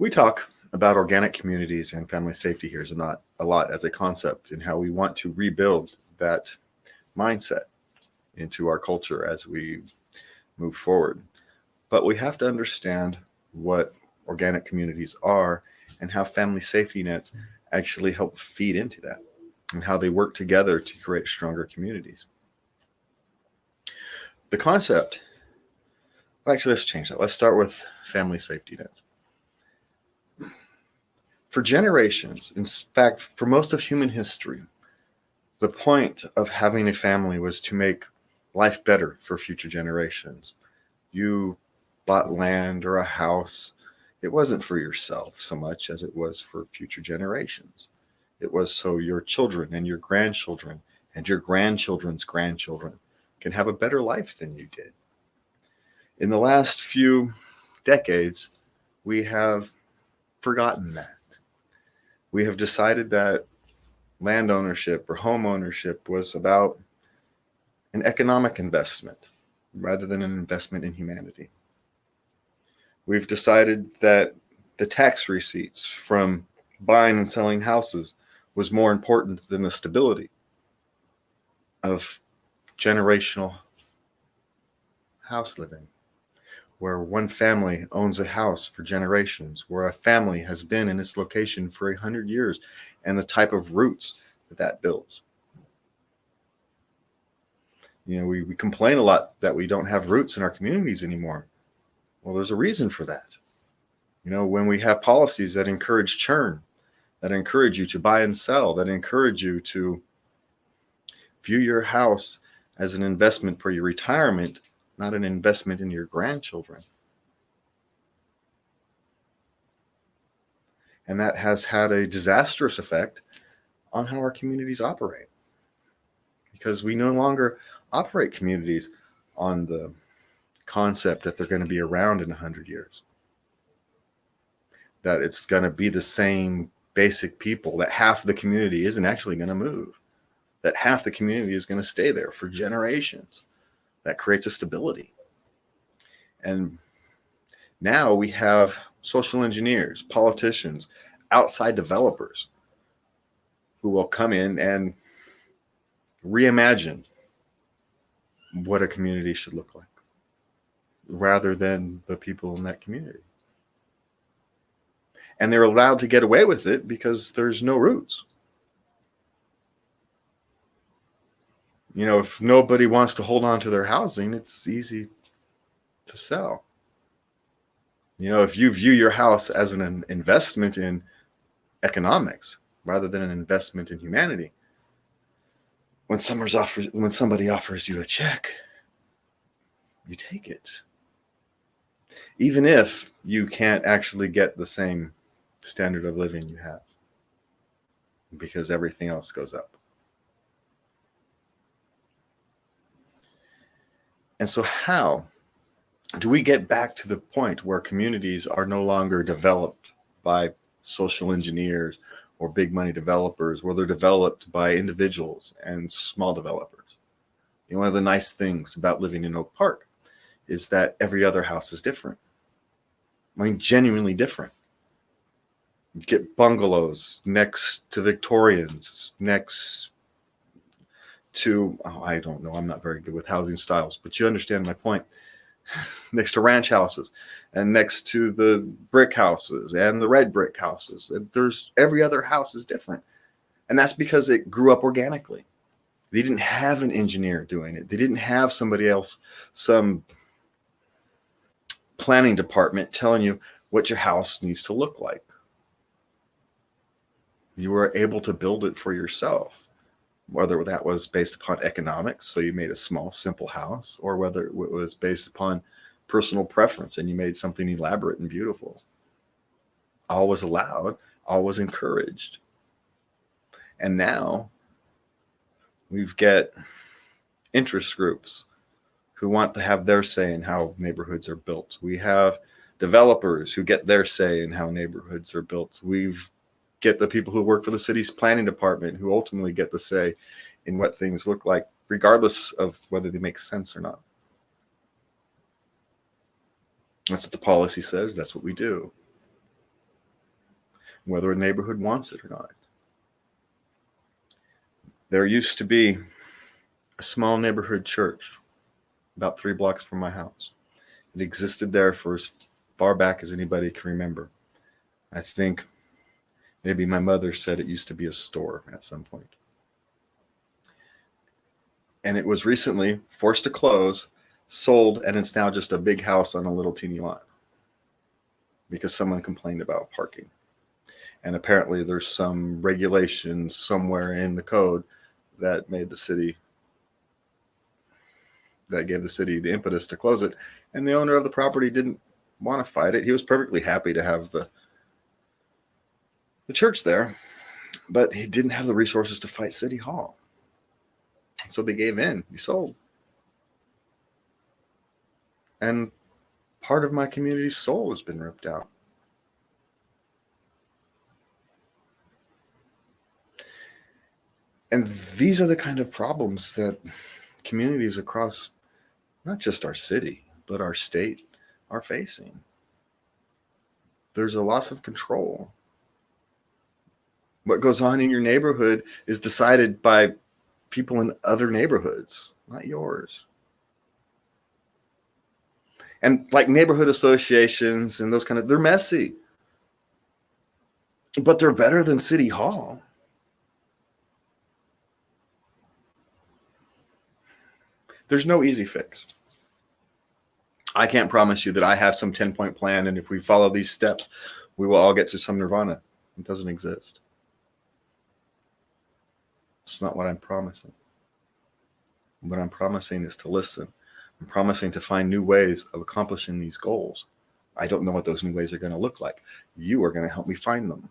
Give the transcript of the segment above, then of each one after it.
We talk about organic communities and family safety here is not a lot as a concept and how we want to rebuild that mindset into our culture as we move forward. But we have to understand what organic communities are and how family safety nets actually help feed into that and how they work together to create stronger communities. The concept, well, actually, let's change that. Let's start with family safety nets. For generations, in fact, for most of human history, the point of having a family was to make life better for future generations. You bought land or a house. It wasn't for yourself so much as it was for future generations. It was so your children and your grandchildren and your grandchildren's grandchildren can have a better life than you did. In the last few decades, we have forgotten that. We have decided that land ownership or home ownership was about an economic investment rather than an investment in humanity. We've decided that the tax receipts from buying and selling houses was more important than the stability of generational house living, where one family owns a house for generations, where a family has been in its location for 100 years, and the type of roots that builds. We complain a lot that we don't have roots in our communities anymore. Well, there's a reason for that. When we have policies that encourage churn, that encourage you to buy and sell, that encourage you to view your house as an investment for your retirement, not an investment in your grandchildren. And that has had a disastrous effect on how our communities operate. Because we no longer operate communities on the concept that they're going to be around in 100 years. That it's going to be the same basic people, that half of the community isn't actually going to move, that half the community is going to stay there for generations. That creates a stability. And now we have social engineers, politicians, outside developers who will come in and reimagine what a community should look like rather than the people in that community. And they're allowed to get away with it because there's no roots. If nobody wants to hold on to their housing, it's easy to sell. If you view your house as an investment in economics rather than an investment in humanity, when somebody offers you a check, you take it. Even if you can't actually get the same standard of living you have, because everything else goes up. And so how do we get back to the point where communities are no longer developed by social engineers or big money developers, where they're developed by individuals and small developers? One of the nice things about living in Oak Park is that every other house is different. Genuinely different. You get bungalows next to Victorians, next to, I don't know, I'm not very good with housing styles, but you understand my point. Next to ranch houses and next to the brick houses and the red brick houses. Every other house is different. And that's because it grew up organically. They didn't have an engineer doing it. They didn't have somebody else, some planning department telling you what your house needs to look like. You were able to build it for yourself, whether that was based upon economics, so you made a small, simple house, or whether it was based upon personal preference and you made something elaborate and beautiful. All was allowed, all was encouraged. And now we've got interest groups who want to have their say in how neighborhoods are built. We have developers who get their say in how neighborhoods are built. We've get the people who work for the city's planning department who ultimately get the say in what things look like, regardless of whether they make sense or not. That's what the policy says. That's what we do. whether a neighborhood wants it or not. There used to be a small neighborhood church about 3 blocks from my house. It existed there for as far back as anybody can remember. I think maybe my mother said it used to be a store at some point. And it was recently forced to close, sold, and it's now just a big house on a little teeny lot because someone complained about parking. And apparently there's some regulations somewhere in the code that made the city, that gave the city the impetus to close it. And the owner of the property didn't want to fight it. He was perfectly happy to have the church there, but he didn't have the resources to fight City Hall. So they gave in. He sold. And part of my community's soul has been ripped out. And these are the kind of problems that communities across not just our city, but our state are facing. There's a loss of control. What goes on in your neighborhood is decided by people in other neighborhoods, not yours. And like neighborhood associations and those they're messy, but they're better than City Hall. There's no easy fix. I can't promise you that I have some 10-point plan, and if we follow these steps, we will all get to some nirvana. It doesn't exist. It's not what I'm promising. What I'm promising is to listen. I'm promising to find new ways of accomplishing these goals. I don't know what those new ways are going to look like. You are going to help me find them.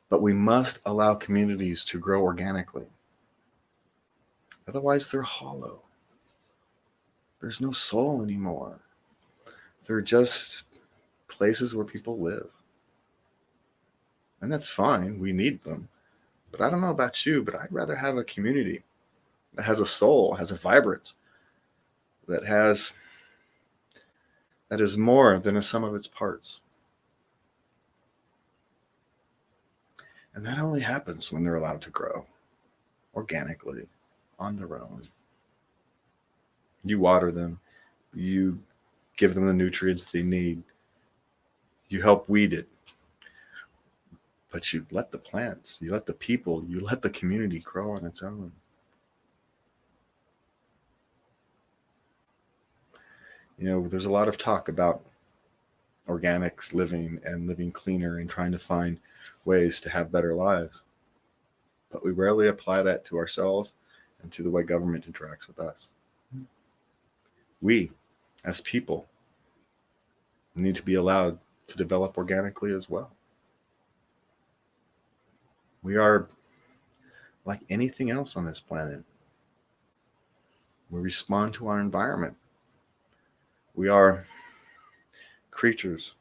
But we must allow communities to grow organically. Otherwise, they're hollow. There's no soul anymore. They're just places where people live. And that's fine. We need them. But I don't know about you, but I'd rather have a community that has a soul, has a vibrance, that is more than a sum of its parts. And that only happens when they're allowed to grow organically on their own. You water them, you give them the nutrients they need, you help weed it. But you let the plants, you let the people, you let the community grow on its own. You know, there's a lot of talk about organics living and living cleaner and trying to find ways to have better lives. But we rarely apply that to ourselves and to the way government interacts with us. We, as people, need to be allowed to develop organically as well. We are like anything else on this planet. We respond to our environment. We are creatures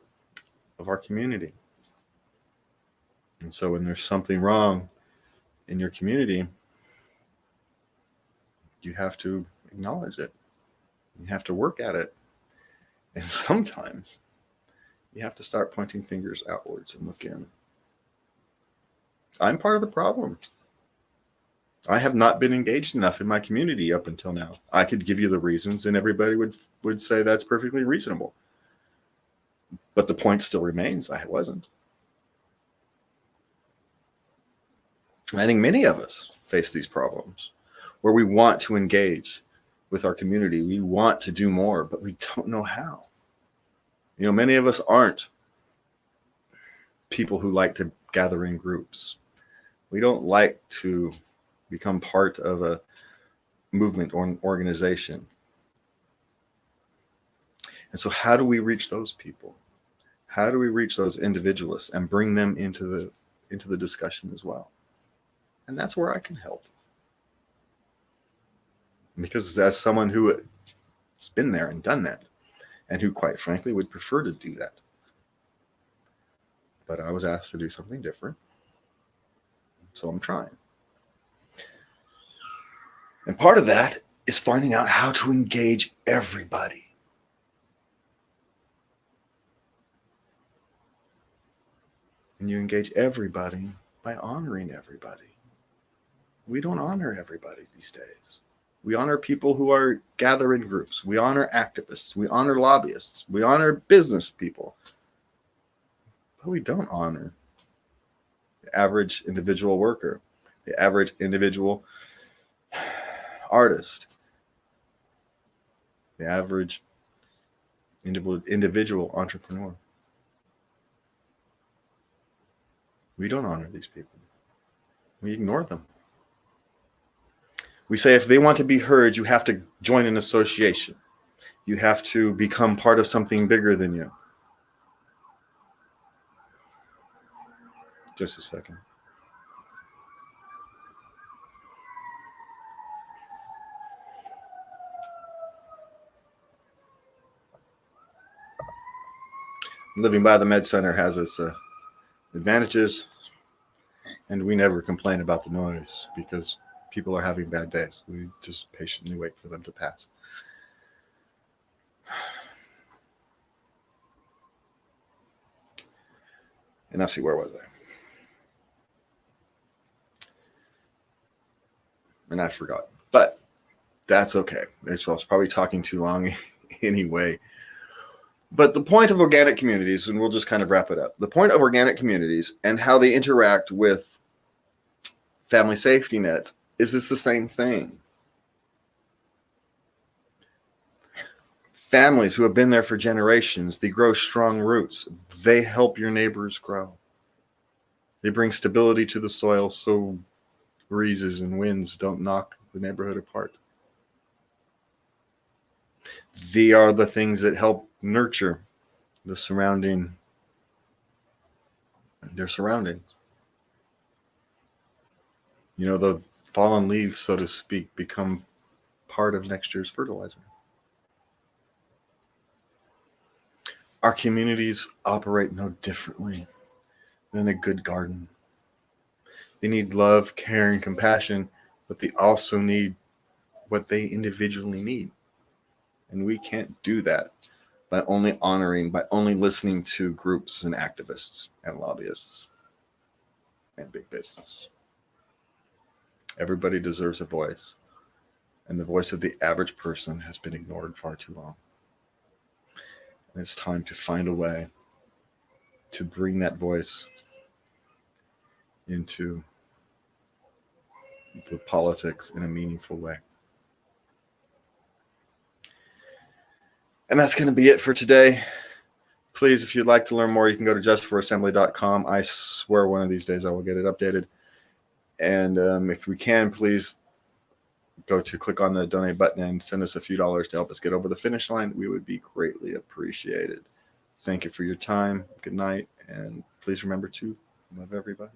of our community. And so when there's something wrong in your community, you have to acknowledge it. You have to work at it. And sometimes you have to start pointing fingers outwards and look in. I'm part of the problem. I have not been engaged enough in my community up until now. I could give you the reasons and everybody would say that's perfectly reasonable. But the point still remains, I wasn't. I think many of us face these problems where we want to engage with our community. We want to do more, but we don't know how. You know, many of us aren't people who like to gather in groups. We don't like to become part of a movement or an organization. And so how do we reach those people? How do we reach those individualists and bring them into the discussion as well? And that's where I can help. Because as someone who has been there and done that, and who quite frankly would prefer to do that. But I was asked to do something different. So I'm trying. And part of that is finding out how to engage everybody. And you engage everybody by honoring everybody. We don't honor everybody these days. We honor people who are gathering groups. We honor activists. We honor lobbyists. We honor business people. But we don't honor the average individual worker, the average individual artist, the average individual entrepreneur. We don't honor these people. We ignore them. We say if they want to be heard, you have to join an association. You have to become part of something bigger than you. Just a second. Living by the Med Center has its advantages, and we never complain about the noise because people are having bad days. We just patiently wait for them to pass. And now see, where was I? And I forgot. But that's okay. I was probably talking too long anyway. But the point of organic communities, and we'll just kind of wrap it up. The point of organic communities and how they interact with family safety nets is it's the same thing. Families who have been there for generations, they grow strong roots. They help your neighbors grow. They bring stability to the soil so breezes and winds don't knock the neighborhood apart. They are the things that help nurture their surroundings. You know, the fallen leaves, so to speak, become part of next year's fertilizer. Our communities operate no differently than a good garden. They need love, care, and compassion, but they also need what they individually need. And we can't do that by only honoring, by only listening to groups and activists and lobbyists and big business. Everybody deserves a voice, and the voice of the average person has been ignored far too long. And it's time to find a way to bring that voice into the politics in a meaningful way. And that's going to be it for today. Please, if you'd like to learn more, you can go to justforassembly.com. I swear one of these days I will get it updated. And if we can, please click on the donate button and send us a few dollars to help us get over the finish line. We would be greatly appreciated. Thank you for your time. Good night. And please remember to love everybody.